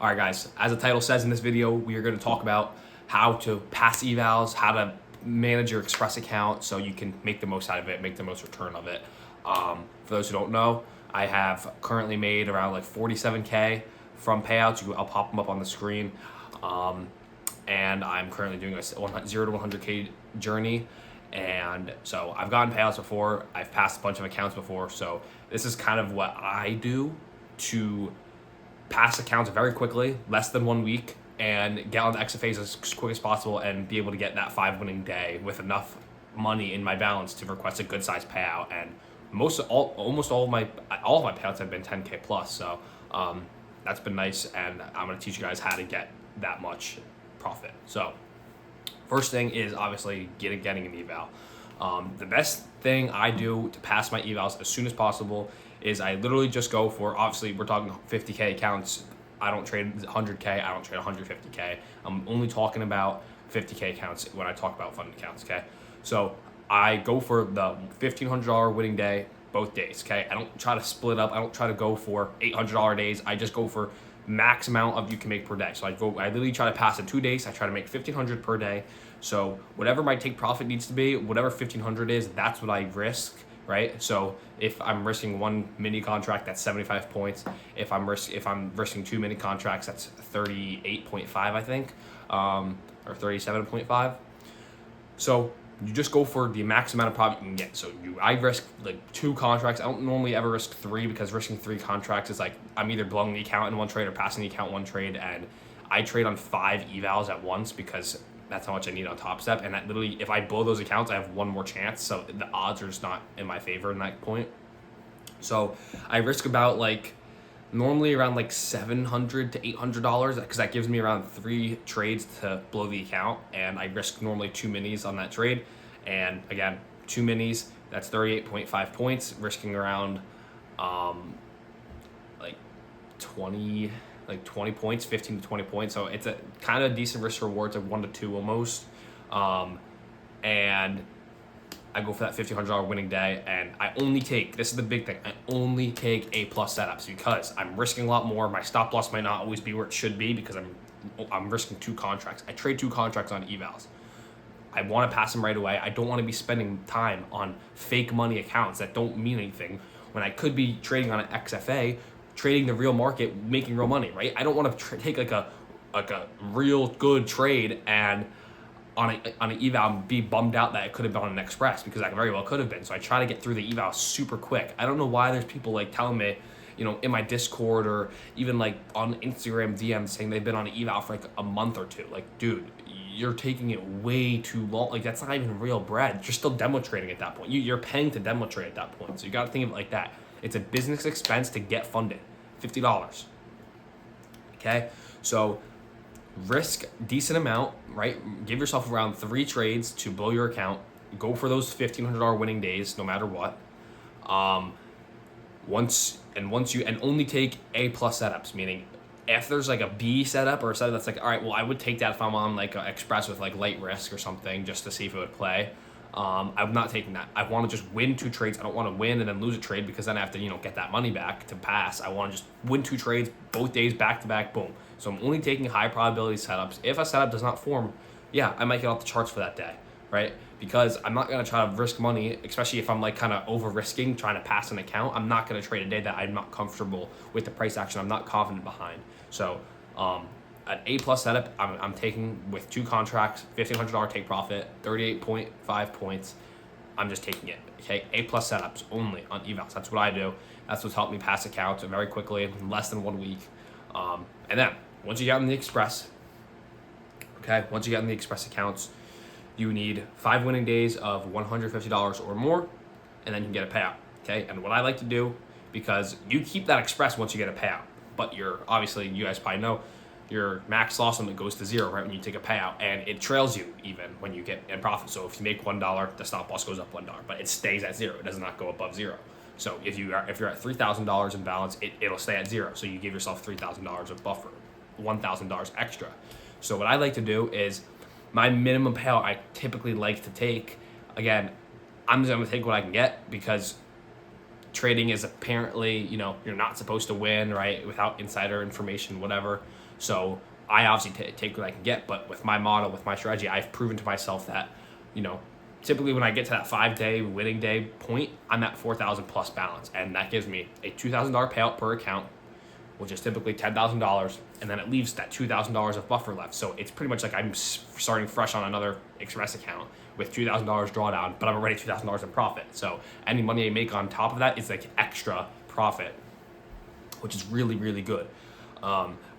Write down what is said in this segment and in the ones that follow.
All right, guys, as the title says in this video, we are going to talk about how to pass evals, how to manage your Express account so you can make the most out of it, make the most return of it. For those who don't know, I have currently made around like 47K from payouts. I'll pop them up on the screen. And I'm currently doing a 0 to 100K journey. And so I've gotten payouts before. I've passed a bunch of accounts before. So this is kind of what I do to pass accounts very quickly, less than 1 week, and get on the XFAs as quick as possible and be able to get that 5 winning day with enough money in my balance to request a good size payout. And almost all of my payouts have been 10K plus. So that's been nice, and I'm gonna teach you guys how to get that much profit. So first thing is obviously getting an eval. The best thing I do to pass my evals as soon as possible is I literally just go for, obviously we're talking 50K accounts. I don't trade 100K, I don't trade 150K. I'm only talking about 50K accounts when I talk about fund accounts, okay? So I go for the $1,500 winning day both days, okay? I don't try to split up. I don't try to go for $800 days. I just go for max amount of you can make per day. So I literally try to pass in 2 days. I try to make 1,500 per day. So whatever my take profit needs to be, whatever 1,500 is, that's what I risk, right? So if I'm risking one mini contract, that's 75 points. If I'm risking 2 mini contracts, that's 38.5, I think, or 37.5. So you just go for the max amount of profit you can get. So I risk like 2 contracts. I don't normally ever risk 3 because risking 3 contracts is like I'm either blowing the account in one trade or passing the account one trade. And I trade on 5 evals at once because that's how much I need on Top Step. And that literally, if I blow those accounts, I have one more chance. So the odds are just not in my favor in that point. So I risk about normally around like $700 to $800 because that gives me around 3 trades to blow the account, and I risk normally 2 minis on that trade. And again, 2 minis, that's 38.5 points, risking around like 20 points, 15 to 20 points. So it's a kind of decent risk reward, like 1 to 2 almost. And I go for that $1,500 winning day, and I only take, this is the big thing, I only take A+ setups because I'm risking a lot more. My stop loss might not always be where it should be because I'm risking 2 contracts. I trade 2 contracts on evals. I want to pass them right away. I don't want to be spending time on fake money accounts that don't mean anything when I could be trading on an XFA, trading the real market, making real money, right? I don't want to take like a real good trade and on an eval be bummed out that it could have been on an Express, because that very well could have been. So I try to get through the eval super quick. I don't know why there's people like telling me, in my Discord or even like on Instagram DMs saying they've been on an eval for like a month or 2. Like, dude, you're taking it way too long. Like, that's not even real bread. You're still demo trading at that point. You're paying to demo trade at that point. So you got to think of it like that. It's a business expense to get funded. $50. Okay? So risk decent amount, right? Give yourself around 3 trades to blow your account. Go for those $1,500 winning days, no matter what. And only take A+ setups, meaning if there's like a B setup or a setup that's like, all right, well, I would take that if I'm on like an Express with like light risk or something just to see if it would play. I'm not taking that. I want to just win 2 trades. I don't want to win and then lose a trade because then I have to, get that money back to pass. I want to just win 2 trades both days back to back, boom. So I'm only taking high probability setups. If a setup does not form, yeah, I might get off the charts for that day, right? Because I'm not going to try to risk money, especially if I'm like kind of over risking trying to pass an account. I'm not going to trade a day that I'm not comfortable with the price action. I'm not confident behind. So an A+ setup, I'm taking with 2 contracts, $1,500 take profit, 38.5 points. I'm just taking it, okay? A+ setups only on evals. That's what I do. That's what's helped me pass accounts very quickly in less than 1 week. And then once you get in the Express, okay, once you get in the Express accounts, you need 5 winning days of $150 or more, and then you can get a payout, okay? And what I like to do, because you keep that Express once you get a payout, but obviously, you guys probably know, your max loss limit goes to 0, right, when you take a payout, and it trails you even when you get in profit. So if you make $1, the stop loss goes up $1, but it stays at 0. It does not go above 0. So if you're at $3,000 in balance, it'll stay at 0. So you give yourself $3,000 of buffer, $1,000 extra. So what I like to do is my minimum payout I typically like to take, again, I'm just going to take what I can get because trading is apparently, you're not supposed to win, right, without insider information, whatever. So I obviously take what I can get, but with my model, with my strategy, I've proven to myself that, typically when I get to that 5-day winning day point, I'm at 4,000 plus balance, and that gives me a $2,000 payout per account, which is typically $10,000, and then it leaves that $2,000 of buffer left. So it's pretty much like I'm starting fresh on another Express account with $2,000 drawdown, but I'm already $2,000 in profit. So any money I make on top of that is like extra profit, which is really, really good.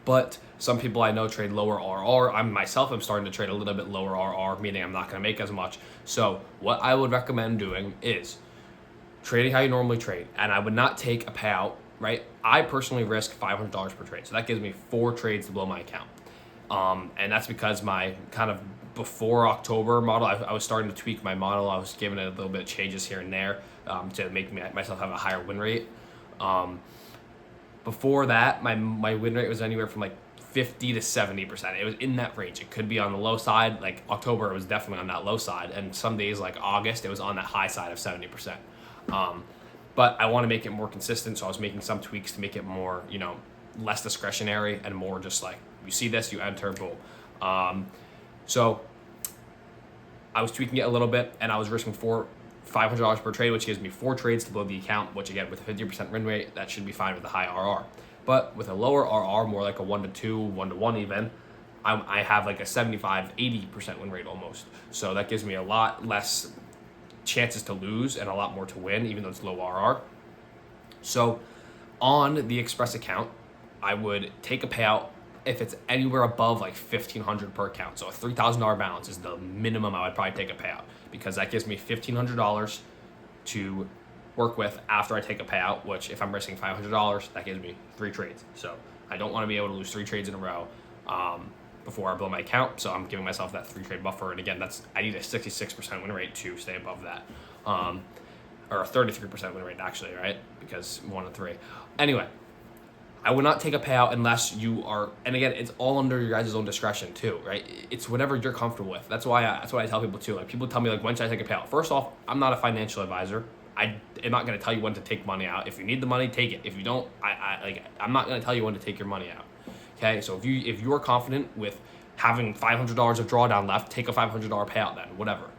But some people I know trade lower RR. I'm starting to trade a little bit lower RR, meaning I'm not going to make as much. So what I would recommend doing is trading how you normally trade, and I would not take a payout, right? I personally risk $500 per trade, so that gives me 4 trades to blow my account. And that's because my kind of before October model, I was starting to tweak my model. I was giving it a little bit of changes here and there to make myself have a higher win rate. Before that, my win rate was anywhere from like 50 to 70%. It was in that range. It could be on the low side. Like October, it was definitely on that low side, and some days like August, it was on that high side of 70%. But I want to make it more consistent, so I was making some tweaks to make it more, less discretionary and more just like, you see this, you enter, boom. So I was tweaking it a little bit, and I was risking $500 per trade, which gives me 4 trades to blow the account, which again, with a 50% win rate, that should be fine with a high RR. But with a lower RR, more like a 1-2, 1-1 even, I have like a 75-80% win rate almost. So that gives me a lot less chances to lose and a lot more to win, even though it's low RR. So on the Express account, I would take a payout if it's anywhere above like $1,500 per account. So a $3,000 balance is the minimum I would probably take a payout, because that gives me $1,500 to work with after I take a payout, which if I'm risking $500, that gives me 3 trades. So I don't want to be able to lose 3 trades in a row before I blow my account. So I'm giving myself that 3 trade buffer. And again, I need a 66% win rate to stay above that. Or a 33% win rate actually, right? Because 1 and 3. Anyway, I would not take a payout unless you are, and again, it's all under your guys' own discretion too, right? It's whatever you're comfortable with. That's why I tell people too. Like, people tell me like, when should I take a payout? First off, I'm not a financial advisor. I am not going to tell you when to take money out. If you need the money, take it. If you don't, I'm not going to tell you when to take your money out. Okay, so if you are confident with having $500 of drawdown left, take a $500 payout then, whatever.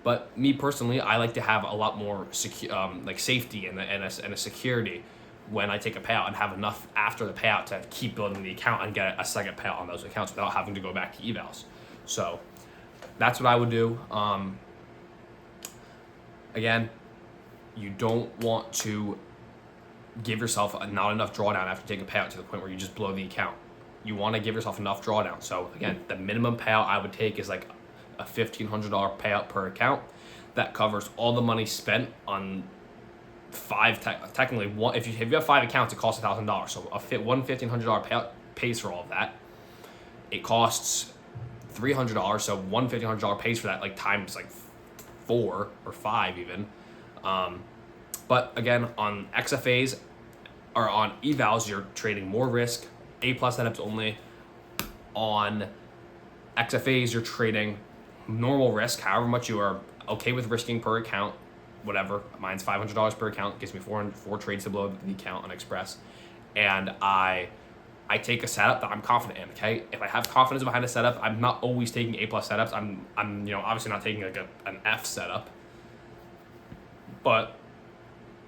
But me personally, I like to have a lot more like safety and a security when I take a payout, and have enough after the payout to keep building the account and get a second payout on those accounts without having to go back to evals. So that's what I would do. Again, you don't want to give yourself not enough drawdown after taking a payout to the point where you just blow the account. You want to give yourself enough drawdown. So again, the minimum payout I would take is like a $1,500 payout per account. That covers all the money spent on technically one. If you have 5 accounts, it costs $1,000. So one $1,500 payout pays for all of that. It costs $300, so one $1,500 pays for that, like times like 4 or 5 even. But again, on XFAs or on evals, you're trading more risk, A+ setups only. On XFAs, you're trading normal risk, however much you are okay with risking per account, whatever. Mine's $500 per account, gives me 4 trades to blow the account on Express. And I take a setup that I'm confident in, okay? If I have confidence behind a setup, I'm not always taking A+ setups. I'm obviously not taking like an F setup, but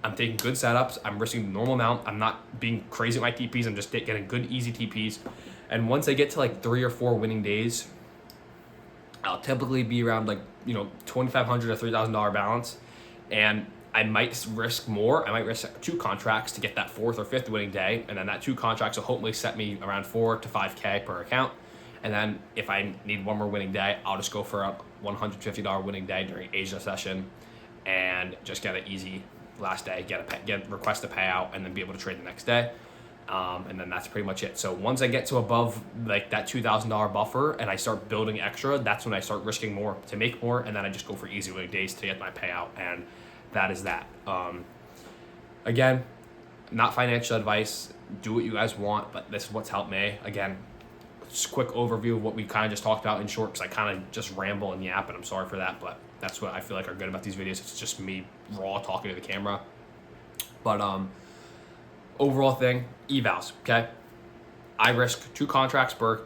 I'm taking good setups. I'm risking the normal amount. I'm not being crazy with my TPs. I'm just getting good, easy TPs. And once I get to like 3 or 4 winning days, I'll typically be around like, $2,500 to $3,000 balance. And I might risk more. I might risk 2 contracts to get that 4th or 5th winning day. And then that 2 contracts will hopefully set me around $4 to $5K per account. And then if I need one more winning day, I'll just go for a $150 winning day during Asia session and just get an easy last day, request a payout, and then be able to trade the next day. And then that's pretty much it. So once I get to above like that $2,000 buffer and I start building extra, that's when I start risking more to make more, and then I just go for easy winning days to get my payout, and that is that. Again, not financial advice. Do what you guys want, but this is what's helped me. Again, just quick overview of what we kind of just talked about in short, because I kind of just ramble and yap, and I'm sorry for that, but that's what I feel like are good about these videos. It's just me raw talking to the camera. But overall thing, evals, okay? I risk 2 contracts per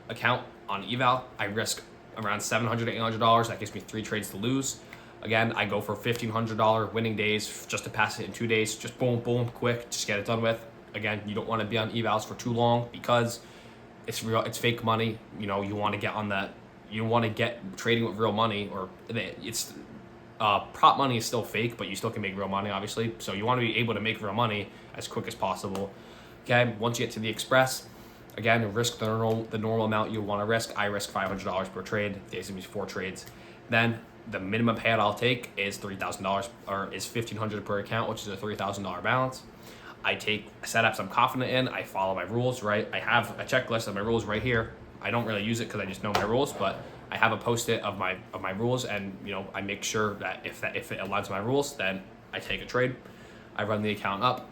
account on eval. I risk around $700 to $800. That gives me 3 trades to lose. Again, I go for $1,500 winning days just to pass it in 2 days. Just boom, boom, quick, just get it done with. Again, you don't want to be on evals for too long because it's real, it's fake money. You know, you want to get on that. You want to get trading with real money, or it's prop money is still fake, but you still can make real money, obviously. So you want to be able to make real money as quick as possible. Okay, once you get to the Express, again, risk the normal amount you want to risk. I risk $500 per trade. There's gonna be 4 trades. Then the minimum payout I'll take is $3,000, or is $1,500 per account, which is a $3,000 balance. I take setups I'm confident in. I follow my rules, right? I have a checklist of my rules right here. I don't really use it because I just know my rules, but I have a post-it of my rules, and you know, I make sure that if it aligns with my rules, then I take a trade. I run the account up.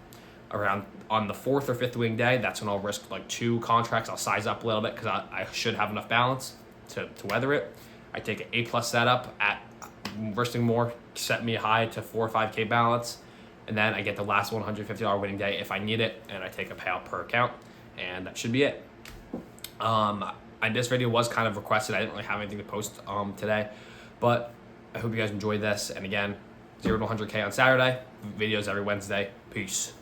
Around on the 4th or 5th wing day, that's when I'll risk like 2 contracts. I'll size up a little bit because I should have enough balance to weather it. I take an A+ setup at risking more, set me high to 4 or 5K balance, and then I get the last $150 winning day if I need it, and I take a payout per account, and that should be it. And this video was kind of requested. I didn't really have anything to post today, but I hope you guys enjoyed this. And again, 0 to 100K on Saturday, videos every Wednesday. Peace.